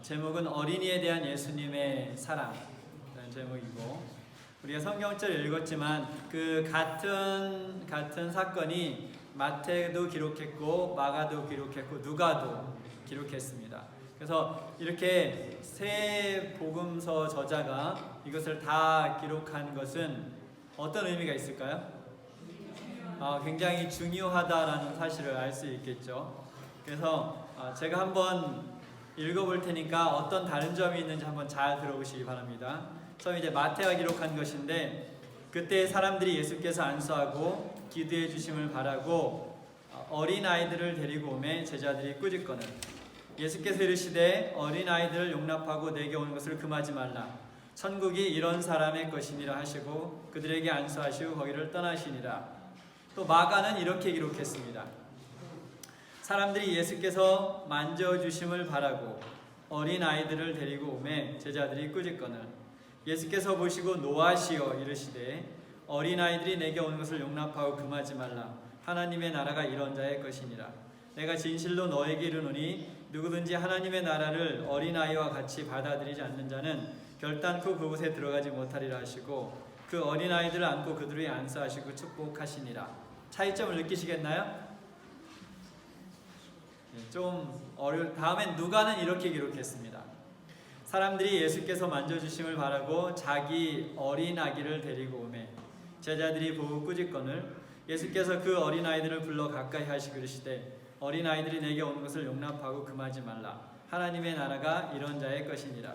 제목은 어린이에 대한 예수님의 사랑이라는 제목이고, 우리가 성경절 읽었지만 그 같은 사건이 마태도 기록했고 마가도 기록했고 누가도 기록했습니다. 그래서 이렇게 세 복음서 저자가 이것을 다 기록한 것은 어떤 의미가 있을까요? 굉장히 중요하다라는 사실을 알 수 있겠죠. 그래서 제가 한번 읽어볼 테니까 어떤 다른 점이 있는지 한번 잘 들어보시기 바랍니다. 처음 이제 마태가 기록한 것인데, 그때 사람들이 예수께서 안수하고 기도해 주심을 바라고 어린아이들을 데리고 오매 제자들이 꾸짖거늘 예수께서 이르시되 어린아이들을 용납하고 내게 오는 것을 금하지 말라. 천국이 이런 사람의 것이니라 하시고 그들에게 안수하시고 거기를 떠나시니라. 또 마가는 이렇게 기록했습니다. 사람들이 예수께서 만져주심을 바라고 어린아이들을 데리고 오매 제자들이 꾸짖거늘 예수께서 보시고 노하시어 이르시되 어린아이들이 내게 오는 것을 용납하고 금하지 말라. 하나님의 나라가 이런 자의 것이니라. 내가 진실로 너에게 이르노니 누구든지 하나님의 나라를 어린아이와 같이 받아들이지 않는 자는 결단코 그곳에 들어가지 못하리라 하시고 그 어린아이들을 안고 그들 위에 안수하시고 축복하시니라. 차이점을 느끼시겠나요? 좀 다음엔 누가는 이렇게 기록했습니다. 사람들이 예수께서 만져주심을 바라고 자기 어린아기를 데리고 오매 제자들이 보고 꾸짖거늘 예수께서 그 어린아이들을 불러 가까이 하시고 이르시되 어린아이들이 내게 오는 것을 용납하고 금하지 말라. 하나님의 나라가 이런 자의 것이니라.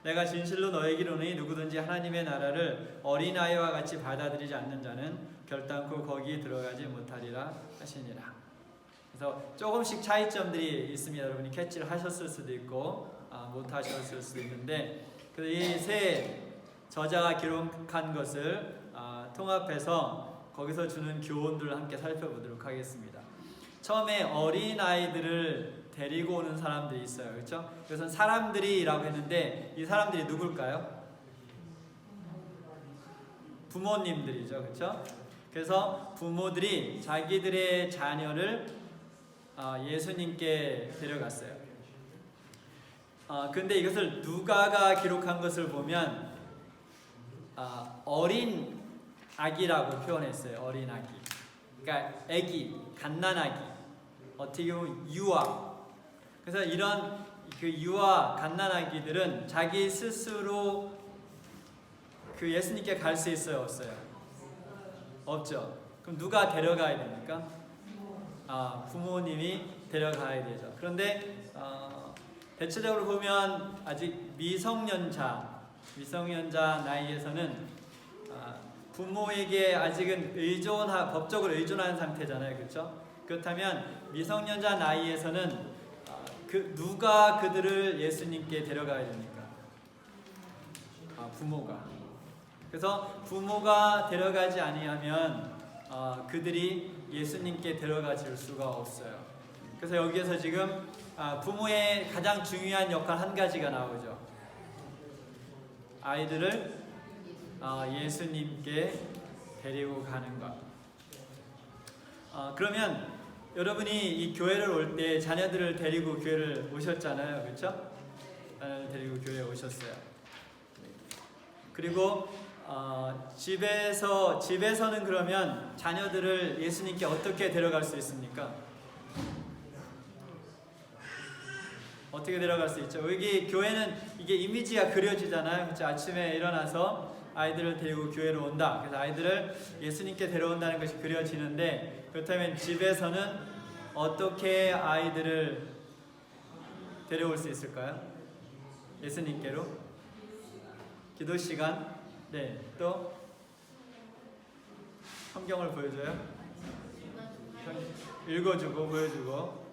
내가 진실로 너에게 이르노니 누구든지 하나님의 나라를 어린아이와 같이 받아들이지 않는 자는 결단코 거기 들어가지 못하리라 하시니라. 그래서 조금씩 차이점들이 있습니다. 여러분이 캐치를 하셨을 수도 있고 못 하셨을 수도 있는데, 이 세 저자가 기록한 것을 통합해서 거기서 주는 교훈들을 함께 살펴보도록 하겠습니다. 처음에 어린아이들을 데리고 오는 사람들이 있어요. 그렇죠? 그래서 사람들이라고 했는데 이 사람들이 누굴까요? 부모님들이죠. 그렇죠? 그래서 부모들이 자기들의 자녀를 예수님께 데려갔어요. 근데 이것을 누가가 기록한 것을 보면 어린 아기라고 표현했어요. 어린 아기. 그러니까 아기, 갓난아기. 어떻게 보면 유아. 그래서 이런 그 유아, 갓난아기들은 자기 스스로 그 예수님께 갈 수 있어요, 없어요? 없죠. 그럼 누가 데려가야 됩니까? 부모님이 데려가야 되죠. 그런데 대체적으로 보면 아직 미성년자 나이에서는 부모에게 아직은 법적으로 의존하는 상태잖아요. 그렇죠? 그렇다면 미성년자 나이에서는 누가 그들을 예수님께 데려가야 됩니까? 부모가. 그래서 부모가 데려가지 아니하면 그들이 예수님께 데려가질 수가 없어요. 그래서 여기에서 지금 부모의 가장 중요한 역할 한 가지가 나오죠. 아이들을 예수님께 데리고 가는 것. 그러면 여러분이 이 교회를 올 때 자녀들을 데리고 교회를 오셨잖아요. 그렇죠? 자녀를 데리고 교회에 오셨어요. 그리고 집에서는 그러면 자녀들을 예수님께 어떻게 데려갈 수 있습니까? 어떻게 데려갈 수 있죠? 여기 교회는 이게 이미지가 그려지잖아요. 그렇죠? 아침에 일어나서 아이들을 데리고 교회로 온다. 그래서 아이들을 예수님께 데려온다는 것이 그려지는데, 그렇다면 집에서는 어떻게 아이들을 데려올 수 있을까요? 예수님께로? 기도 시간? 네. 또 성경을 보여줘요? 읽어주고 보여주고.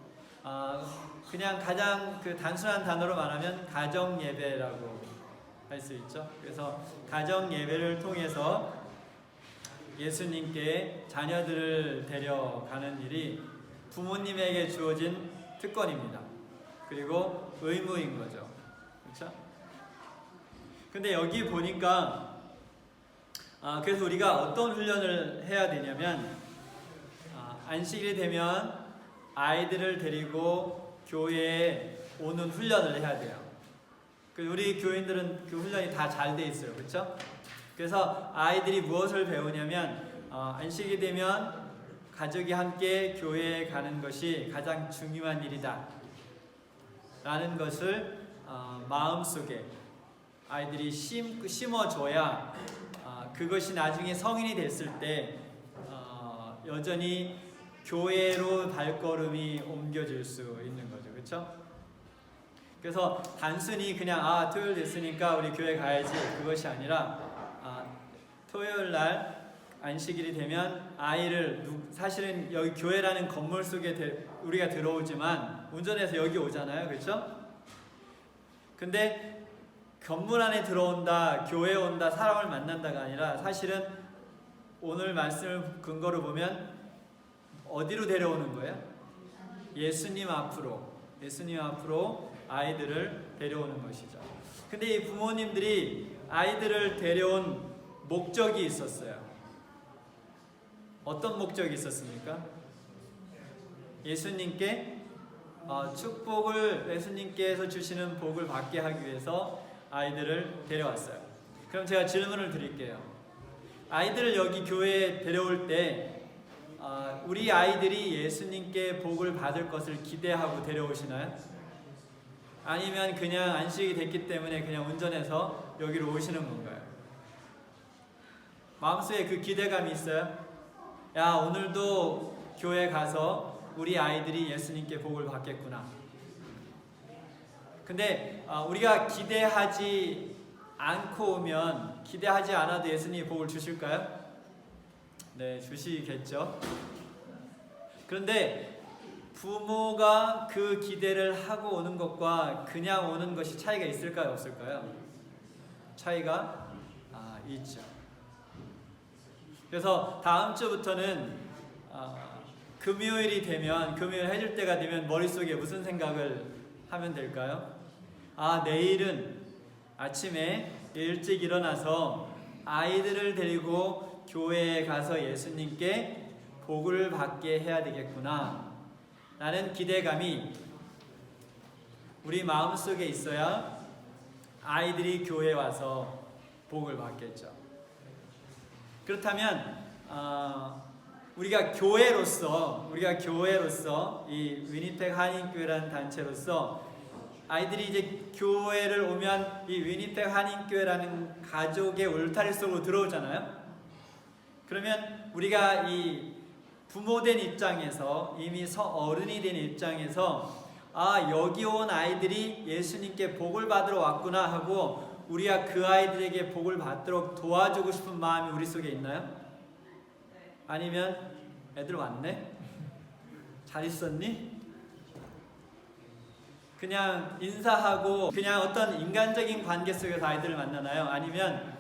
그냥 가장 단순한 단어로 말하면 가정 예배라고 할 수 있죠. 그래서 가정 예배를 통해서 예수님께 자녀들을 데려가는 일이 부모님에게 주어진 특권입니다. 그리고 의무인 거죠. 그렇죠? 근데 여기 보니까 그래서 우리가 어떤 훈련을 해야 되냐면 안식일이 되면 아이들을 데리고 교회에 오는 훈련을 해야 돼요. 우리 교인들은 그 훈련이 다 잘 돼 있어요, 그렇죠? 그래서 아이들이 무엇을 배우냐면 안식이 되면 가족이 함께 교회에 가는 것이 가장 중요한 일이다 라는 것을 마음속에 아이들이 심어줘야 그것이 나중에 성인이 됐을 때 여전히 교회로 발걸음이 옮겨질 수 있는 거죠, 그렇죠? 그래서 단순히 그냥 토요일 됐으니까 우리 교회 가야지 그것이 아니라 토요일 날 안식일이 되면 아이를 사실은 여기 교회라는 건물 속에 우리가 들어오지만 운전해서 여기 오잖아요, 그렇죠? 근데 건물 안에 들어온다, 교회에 온다, 사람을 만난다가 아니라 사실은 오늘 말씀을 근거로 보면 어디로 데려오는 거예요? 예수님 앞으로 아이들을 데려오는 것이죠. 근데 이 부모님들이 아이들을 데려온 목적이 있었어요. 어떤 목적이 있었습니까? 예수님께 예수님께서 주시는 복을 받게 하기 위해서 아이들을 데려왔어요. 그럼 제가 질문을 드릴게요. 아이들을 여기 교회에 데려올 때 우리 아이들이 예수님께 복을 받을 것을 기대하고 데려오시나요? 아니면 그냥 안식이 됐기 때문에 그냥 운전해서 여기로 오시는 건가요? 마음속에 그 기대감이 있어요? 야, 오늘도 교회 가서 우리 아이들이 예수님께 복을 받겠구나. 근데 우리가 기대하지 않고 오면, 기대하지 않아도 예수님이 복을 주실까요? 네, 주시겠죠. 그런데 부모가 그 기대를 하고 오는 것과 그냥 오는 것이 차이가 있을까요, 없을까요? 차이가 있죠. 그래서 다음 주부터는 금요일이 되면, 금요일 해줄 때가 되면 머릿속에 무슨 생각을 하면 될까요? 내일은 아침에 일찍 일어나서 아이들을 데리고 교회에 가서 예수님께 복을 받게 해야 되겠구나 라는 기대감이 우리 마음속에 있어야 아이들이 교회에 와서 복을 받겠죠. 그렇다면 우리가 교회로서 이 위니펙 한인교회라는 단체로서 아이들이 이제 교회를 오면 이 위니펙 한인교회라는 가족의 울타리 속으로 들어오잖아요. 그러면 우리가 이 부모된 입장에서, 이미 어른이 된 입장에서 여기 온 아이들이 예수님께 복을 받으러 왔구나 하고 우리가 그 아이들에게 복을 받도록 도와주고 싶은 마음이 우리 속에 있나요? 아니면 애들 왔네? 잘 있었니? 그냥 인사하고 그냥 어떤 인간적인 관계 속에서 아이들을 만나나요? 아니면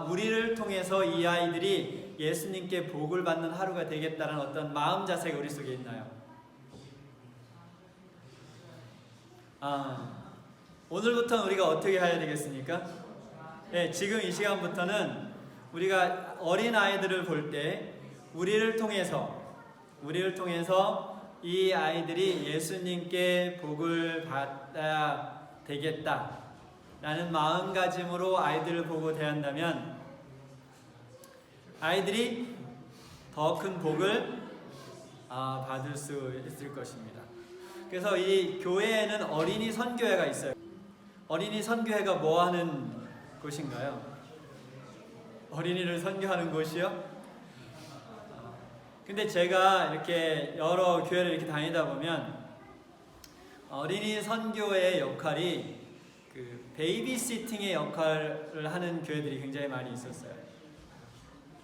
우리를 통해서 이 아이들이 예수님께 복을 받는 하루가 되겠다는 어떤 마음 자세가 우리 속에 있나요? 오늘부터는 우리가 어떻게 해야 되겠습니까? 네, 지금 이 시간부터는 우리가 어린 아이들을 볼 때 우리를 통해서 이 아이들이 예수님께 복을 받아야 되겠다 라는 마음가짐으로 아이들을 보고 대한다면 아이들이 더 큰 복을 받을 수 있을 것입니다. 그래서 이 교회에는 어린이 선교회가 있어요. 어린이 선교회가 뭐 하는 곳인가요? 어린이를 선교하는 곳이요? 근데 제가 이렇게 여러 교회를 이렇게 다니다 보면 어린이 선교회의 역할이 그 베이비시팅의 역할을 하는 교회들이 굉장히 많이 있었어요.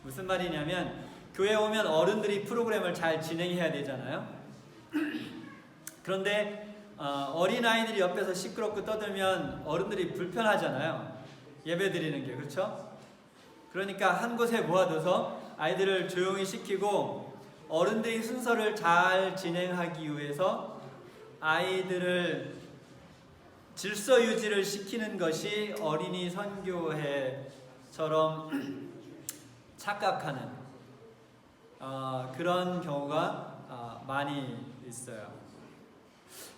무슨 말이냐면 교회 오면 어른들이 프로그램을 잘 진행해야 되잖아요. 그런데 어린아이들이 옆에서 시끄럽고 떠들면 어른들이 불편하잖아요. 예배 드리는 게, 그렇죠? 그러니까 한 곳에 모아둬서 아이들을 조용히 시키고 어른들이 순서를 잘 진행하기 위해서 아이들을 질서 유지를 시키는 것이 어린이 선교회처럼 착각하는 그런 경우가 많이 있어요.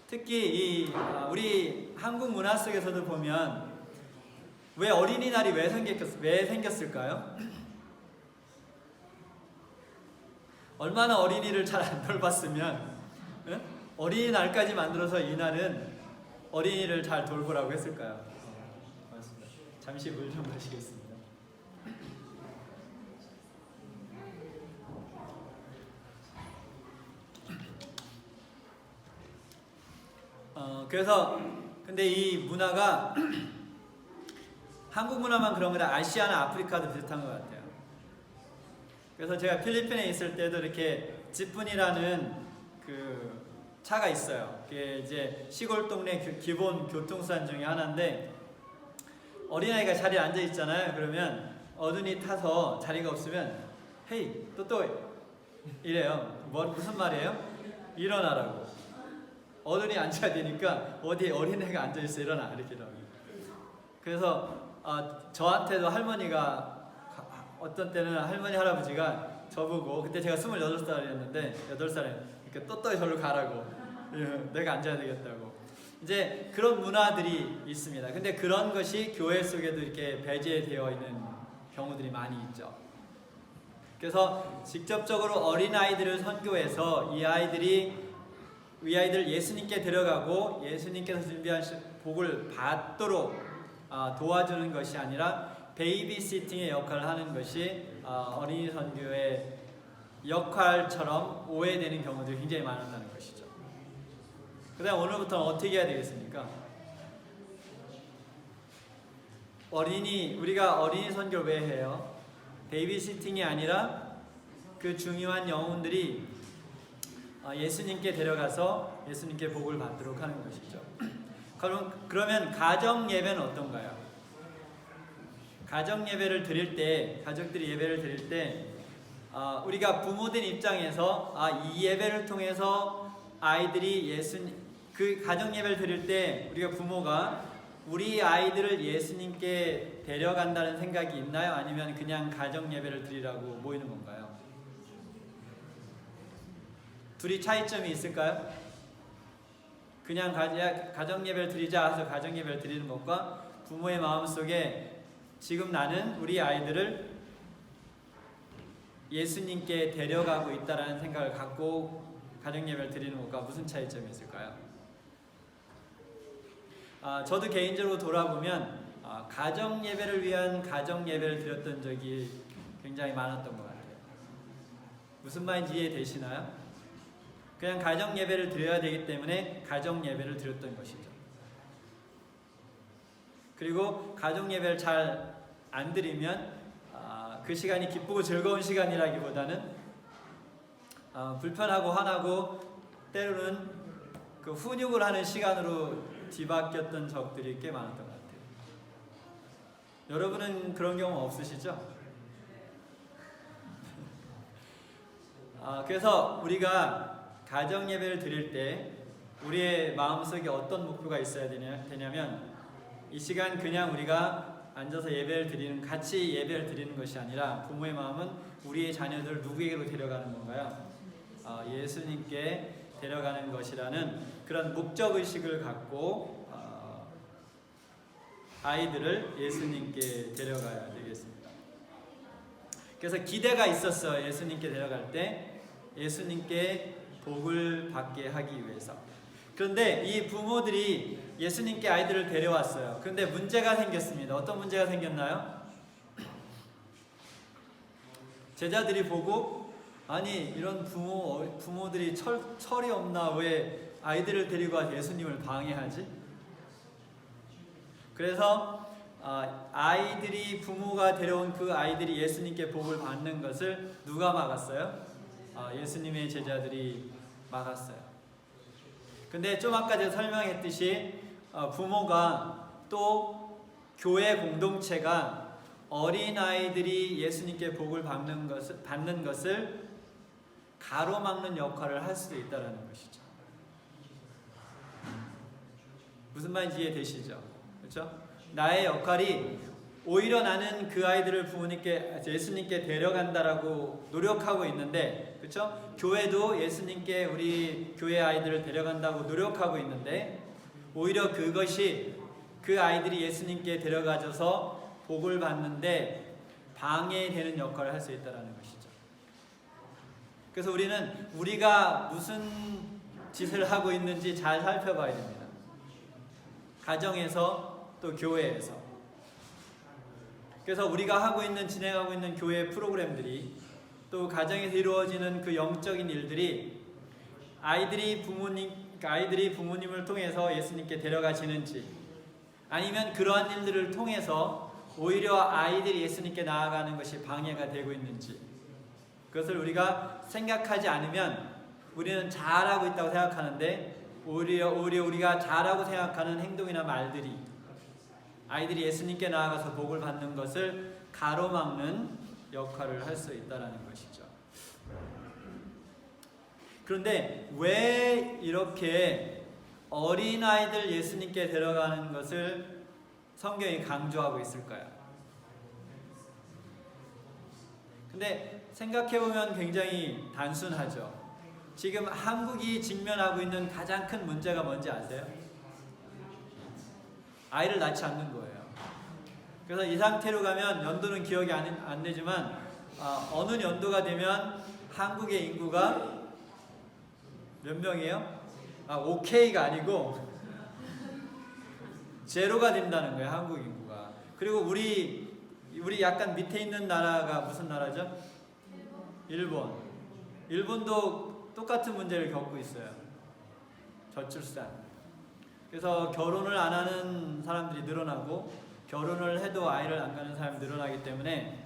특히 우리 한국 문화 속에서도 보면 왜 어린이날이 왜 생겼을까요? 얼마나 어린이를 잘 안 돌봤으면 어린이날까지 만들어서 이날은 어린이를 잘 돌보라고 했을까요? 고맙습니다. 잠시 물 좀 마시겠습니다. 그래서 근데 이 문화가 한국 문화만 그런 거라 아시아나 아프리카도 비슷한 것 같아요. 그래서 제가 필리핀에 있을 때도 이렇게 지프니라는 그 차가 있어요. 그게 이제 시골 동네 기본 교통수단 중에 하나인데 어린아이가 자리에 앉아 있잖아요. 그러면 어른이 타서 자리가 없으면 헤이 또 이래요. 무슨 말이에요? 일어나라고. 어른이 앉아야 되니까 어디 어린애가 앉아 있어 일어나 이렇게 하고. 그래서 저한테도 할머니가 어떤 때는 할머니 할아버지가 저보고 그때 제가 28살이었는데 8살에 또 절로 가라고 내가 앉아야 되겠다고 이제 그런 문화들이 있습니다. 근데 그런 것이 교회 속에도 이렇게 배제되어 있는 경우들이 많이 있죠. 그래서 직접적으로 어린아이들을 선교해서 이 아이들 예수님께 데려가고 예수님께서 준비한 복을 받도록 도와주는 것이 아니라 베이비시팅의 역할을 하는 것이 어린이 선교의 역할처럼 오해되는 경우들이 굉장히 많았다는 것이죠. 그 다음 오늘부터는 어떻게 해야 되겠습니까? 우리가 어린이 선교를 왜 해요? 베이비시팅이 아니라 그 중요한 영혼들이 예수님께 데려가서 예수님께 복을 받도록 하는 것이죠. 그러면 가정 예배는 어떤가요? 가정 예배를 드릴 때, 가족들이 예배를 드릴 때 우리가 부모들 입장에서 이 예배를 통해서 아이들이 그 가정 예배를 드릴 때 우리가 부모가 우리 아이들을 예수님께 데려간다는 생각이 있나요? 아니면 그냥 가정 예배를 드리라고 모이는 건가요? 둘이 차이점이 있을까요? 그냥 가정 예배를 드리자 해서 가정 예배를 드리는 것과 부모의 마음속에 지금 나는 우리 아이들을 예수님께 데려가고 있다라는 생각을 갖고 가정 예배를 드리는 것과 무슨 차이점이 있을까요? 저도 개인적으로 돌아보면 가정 예배를 위한 가정 예배를 드렸던 적이 굉장히 많았던 것 같아요. 무슨 말인지 이해되시나요? 그냥 가정 예배를 드려야 되기 때문에 가정 예배를 드렸던 것이죠. 그리고 가정 예배를 잘 안 드리면 그 시간이 기쁘고 즐거운 시간이라기보다는 불편하고 화나고 때로는 그 훈육을 하는 시간으로 뒤바뀌었던 적들이 꽤 많았던 것 같아요. 여러분은 그런 경우 없으시죠? 그래서 우리가 가정 예배를 드릴 때 우리의 마음속에 어떤 목표가 있어야 되냐면 이 시간 그냥 우리가 앉아서 같이 예배를 드리는 것이 아니라 부모의 마음은 우리의 자녀들을 누구에게로 데려가는 건가요? 예수님께 데려가는 것이라는 그런 목적의식을 갖고 아이들을 예수님께 데려가야 되겠습니다. 그래서 기대가 있었어요. 예수님께 데려갈 때 예수님께 복을 받게 하기 위해서. 그런데 이 부모들이 예수님께 아이들을 데려왔어요. 그런데 문제가 생겼습니다. 어떤 문제가 생겼나요? 제자들이 보고 아니 이런 부모들이 철이 없나 왜 아이들을 데리고 와서 예수님을 방해하지? 그래서 부모가 데려온 그 아이들이 예수님께 복을 받는 것을 누가 막았어요? 예수님의 제자들이 막았어요. 근데 좀 아까 제가 설명했듯이 부모가 또 교회 공동체가 어린아이들이 예수님께 복을 받는 것을 가로막는 역할을 할 수도 있다는 것이죠. 무슨 말인지 이해되시죠? 그렇죠? 나의 역할이 오히려 나는 그 아이들을 부모님께 예수님께 데려간다라고 노력하고 있는데, 그렇죠? 교회도 예수님께 우리 교회 아이들을 데려간다고 노력하고 있는데 오히려 그것이 그 아이들이 예수님께 데려가져서 복을 받는데 방해되는 역할을 할 수 있다는 것이죠. 그래서 우리가 무슨 짓을 하고 있는지 잘 살펴봐야 됩니다. 가정에서 또 교회에서. 그래서 우리가 진행하고 있는 교회 프로그램들이 또 가정에서 이루어지는 그 영적인 일들이 아이들이 부모님을 통해서 예수님께 데려가시는지, 아니면 그러한 일들을 통해서 오히려 아이들이 예수님께 나아가는 것이 방해가 되고 있는지, 그것을 우리가 생각하지 않으면 우리는 잘하고 있다고 생각하는데 오히려 우리가 잘하고 생각하는 행동이나 말들이 아이들이 예수님께 나아가서 복을 받는 것을 가로막는 역할을 할 수 있다는 것이죠. 그런데 왜 이렇게 어린아이들 예수님께 데려가는 것을 성경이 강조하고 있을까요? 근데 생각해보면 굉장히 단순하죠. 지금 한국이 직면하고 있는 가장 큰 문제가 뭔지 아세요? 아이를 낳지 않는 거예요. 그래서 이 상태로 가면 연도는 기억이 안 되지만 어느 연도가 되면 한국의 인구가 몇 명이에요? OK가 아니고 제로가 된다는 거예요. 한국 인구가. 그리고 우리 약간 밑에 있는 나라가 무슨 나라죠? 일본. 일본도 똑같은 문제를 겪고 있어요. 저출산. 그래서 결혼을 안 하는 사람들이 늘어나고 결혼을 해도 아이를 안 갖는 사람이 늘어나기 때문에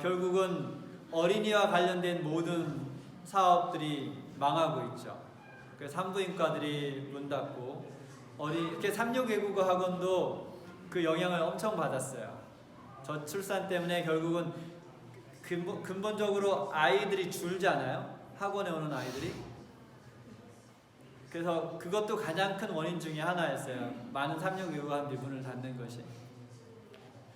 결국은 어린이와 관련된 모든 사업들이 망하고 있죠. 그래서 산부인과들이 문 닫고 이렇게 삼육외국어 학원도 그 영향을 엄청 받았어요. 저출산 때문에 결국은 근본적으로 아이들이 줄잖아요. 학원에 오는 아이들이. 그래서 그것도 가장 큰 원인 중에 하나였어요. 많은 삼육외국어 학원들이 문을 닫는 것이.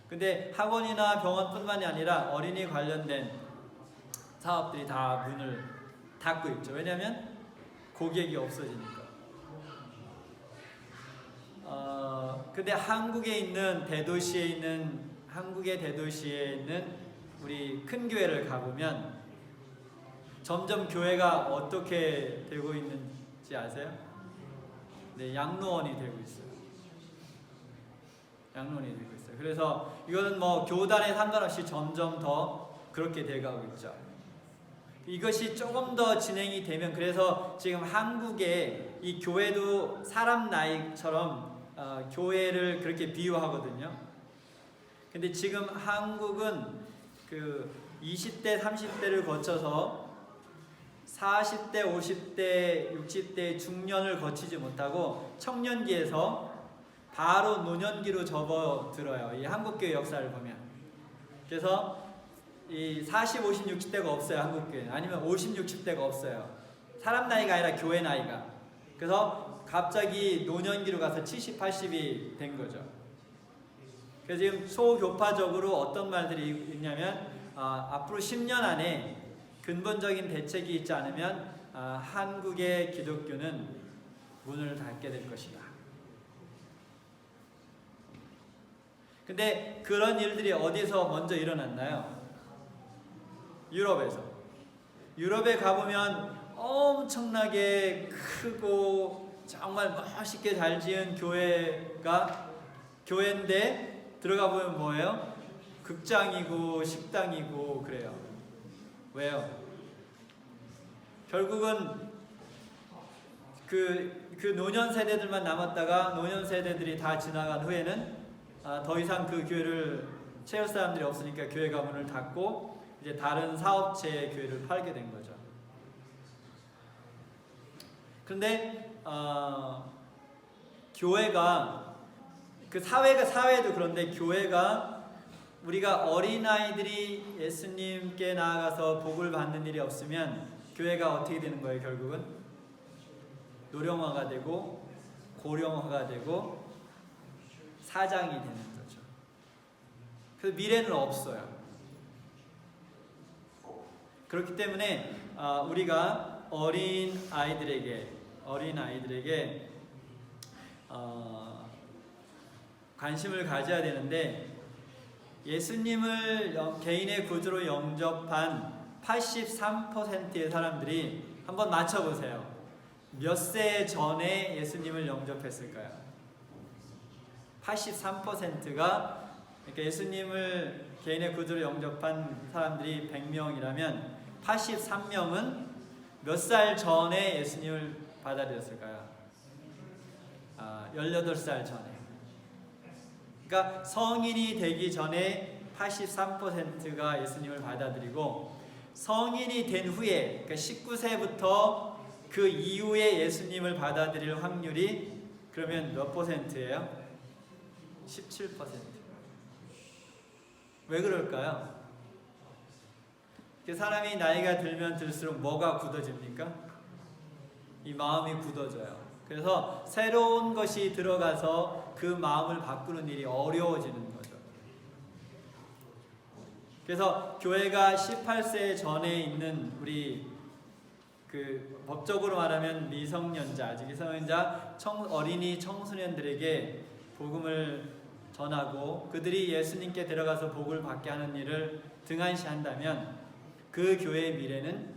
근데 학원이나 병원뿐만이 아니라 어린이 관련된 사업들이 다 문을 닫고 있죠. 왜냐하면 고객이 없어지니까. 근데 한국의 대도시에 있는 우리 큰 교회를 가보면 점점 교회가 어떻게 되고 있는지 아세요? 네, 양로원이 되고 있어요. 양로원이 되고 있어요. 그래서 이거는 교단에 상관없이 점점 더 그렇게 돼가고 있죠. 이것이 조금 더 진행이 되면, 그래서 지금 한국의 이 교회도 사람 나이처럼 교회를 그렇게 비유하거든요. 근데 지금 한국은 그 20대, 30대를 거쳐서 40대, 50대, 60대 중년을 거치지 못하고 청년기에서 바로 노년기로 접어들어요. 이 한국교회 역사를 보면. 그래서 이 40, 50, 60대가 없어요. 한국교회는. 아니면 50, 60대가 없어요. 사람 나이가 아니라 교회 나이가. 그래서 갑자기 노년기로 가서 70, 80이 된 거죠. 그래서 지금 소교파적으로 어떤 말들이 있냐면 앞으로 10년 안에 근본적인 대책이 있지 않으면 한국의 기독교는 문을 닫게 될 것이다. 근데 그런 일들이 어디서 먼저 일어났나요? 유럽에서. 유럽에 가보면 엄청나게 크고 정말 멋있게 잘 지은 교회인데 들어가 보면 뭐예요? 극장이고 식당이고 그래요. 왜요? 결국은 그 노년 세대들만 남았다가 노년 세대들이 다 지나간 후에는 더 이상 그 교회를 채울 사람들이 없으니까 교회가 문을 닫고 이제 다른 사업체의 교회를 팔게 된 거죠. 그런데 교회가 사회도 그런데 교회가 우리가 어린아이들이 예수님께 나아가서 복을 받는 일이 없으면 교회가 어떻게 되는 거예요? 결국은 노령화가 되고 고령화가 되고 사장이 되는 거죠. 그래서 미래는 없어요. 그렇기 때문에 우리가 어린 아이들에게 관심을 가져야 되는데, 예수님을 개인의 구주로 영접한 83%의 사람들이 한번 맞춰보세요. 몇 세 전에 예수님을 영접했을까요? 83%가, 그러니까 예수님을 개인의 구주로 영접한 사람들이 100명이라면 83명은 몇 살 전에 예수님을 받아들였을까요? 18살 전에. 그러니까 성인이 되기 전에 83%가 예수님을 받아들이고, 성인이 된 후에, 그러니까 19세부터 그 이후에 예수님을 받아들일 확률이 그러면 몇 %예요? 17%. 왜 그럴까요? 사람이 나이가 들면 들수록 뭐가 굳어집니까? 이 마음이 굳어져요. 그래서 새로운 것이 들어가서 그 마음을 바꾸는 일이 어려워지는 거죠. 그래서 교회가 18세 전에 있는 우리 법적으로 말하면 미성년자, 아직 미성년자 어린이 청소년들에게 복음을 전하고 그들이 예수님께 들어가서 복을 받게 하는 일을 등한시한다면 그 교회의 미래는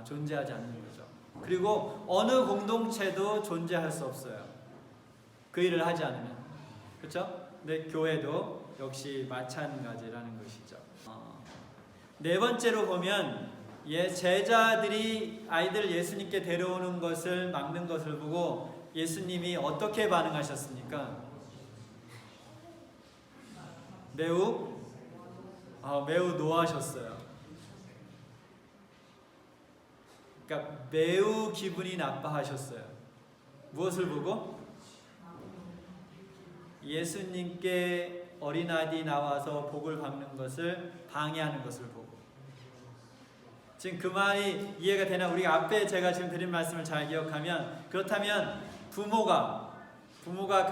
존재하지 않는 거죠. 그리고 어느 공동체도 존재할 수 없어요. 그 일을 하지 않으면. 그렇죠? 근데 교회도 역시 마찬가지라는 것이죠. 네 번째로 보면, 제자들이 아이들 예수님께 데려오는 것을 막는 것을 보고 예수님이 어떻게 반응하셨습니까? 매우 노하셨어요. 그러니까 매우 기분이 나빠하셨어요. 무엇을 보고? 예수님께 어린아이들이 나와서 복을 받는 것을 방해하는 것을 보고. 지금 그 말이 이해가 되나? 우리가 앞에 제가 지금 드린 말씀을 잘 기억하면, 그렇다면 부모가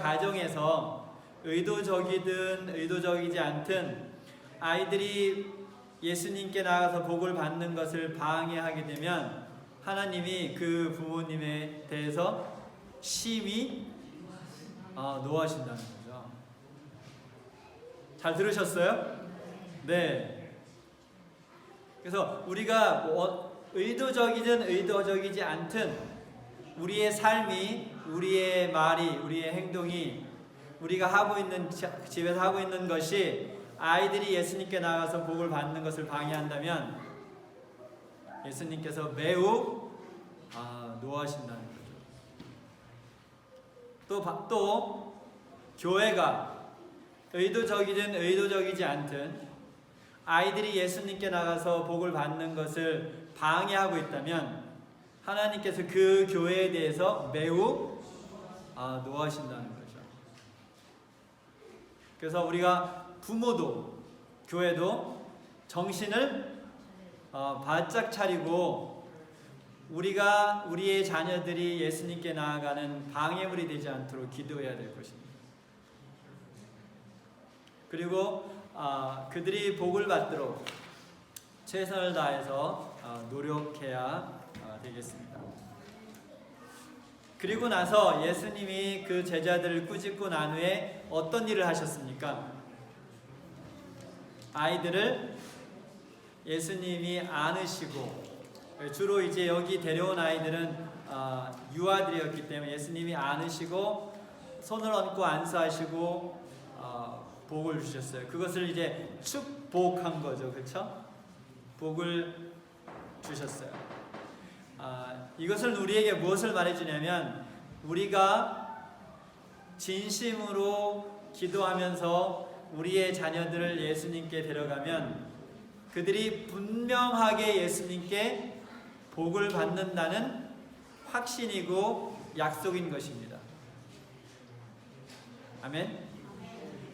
가정에서 의도적이든 의도적이지 않든 아이들이 예수님께 나가서 복을 받는 것을 방해하게 되면 하나님이 그 부모님에 대해서 심히 노하신다는 거죠. 잘 들으셨어요? 네. 그래서 우리가 의도적이든 의도적이지 않든 우리의 삶이, 우리의 말이, 우리의 행동이, 우리가 하고 있는, 집에서 하고 있는 것이 아이들이 예수님께 나가서 복을 받는 것을 방해한다면 예수님께서 매우 노하신다는 거죠. 또 교회가 의도적이든 의도적이지 않든 아이들이 예수님께 나가서 복을 받는 것을 방해하고 있다면 하나님께서 그 교회에 대해서 매우 노하신다는 거죠. 그래서 우리가 부모도 교회도 정신을 바짝 차리고 우리가 우리의 자녀들이 예수님께 나아가는 방해물이 되지 않도록 기도해야 될 것입니다. 그리고 그들이 복을 받도록 최선을 다해서 노력해야 되겠습니다. 그리고 나서 예수님이 그 제자들을 꾸짖고 난 후에 어떤 일을 하셨습니까? 아이들을 예수님이 안으시고, 주로 이제 여기 데려온 아이들은 유아들이었기 때문에 예수님이 안으시고 손을 얹고 안수하시고 복을 주셨어요. 그것을 이제 축복한 거죠. 그렇죠? 복을 주셨어요. 이것은 우리에게 무엇을 말해주냐면, 우리가 진심으로 기도하면서 우리의 자녀들을 예수님께 데려가면 그들이 분명하게 예수님께 복을 받는다는 확신이고 약속인 것입니다. 아멘.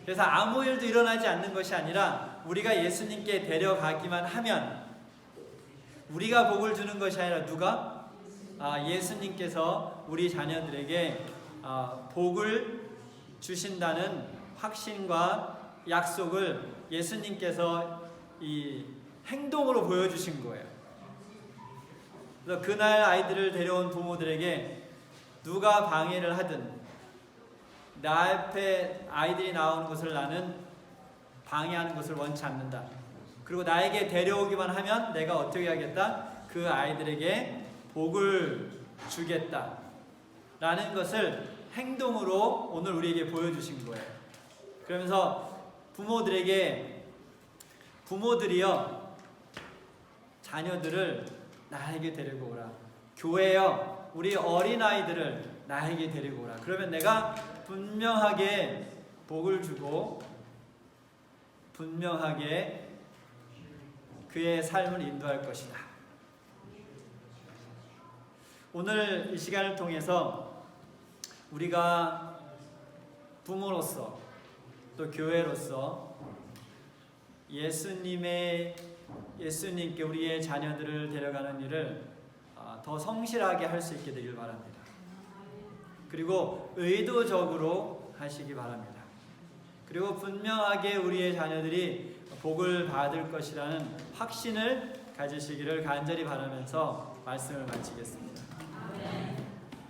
그래서 아무 일도 일어나지 않는 것이 아니라 우리가 예수님께 데려가기만 하면, 우리가 복을 주는 것이 아니라 누가? 예수님께서 우리 자녀들에게 복을 주신다는 확신과 약속을 예수님께서 이 행동으로 보여주신 거예요. 그래서 그날 아이들을 데려온 부모들에게 누가 방해를 하든 나 앞에 아이들이 나오는 것을 나는 방해하는 것을 원치 않는다. 그리고 나에게 데려오기만 하면 내가 어떻게 하겠다? 그 아이들에게 복을 주겠다. 라는 것을 행동으로 오늘 우리에게 보여주신 거예요. 그러면서 부모들이요 자녀들을 나에게 데리고 오라. 교회요 우리 어린아이들을 나에게 데리고 오라. 그러면 내가 분명하게 복을 주고 분명하게 그의 삶을 인도할 것이다. 오늘 이 시간을 통해서 우리가 부모로서 또 교회로서 예수님께 우리의 자녀들을 데려가는 일을 더 성실하게 할 수 있게 되길 바랍니다. 그리고 의도적으로 하시기 바랍니다. 그리고 분명하게 우리의 자녀들이 복을 받을 것이라는 확신을 가지시기를 간절히 바라면서 말씀을 마치겠습니다.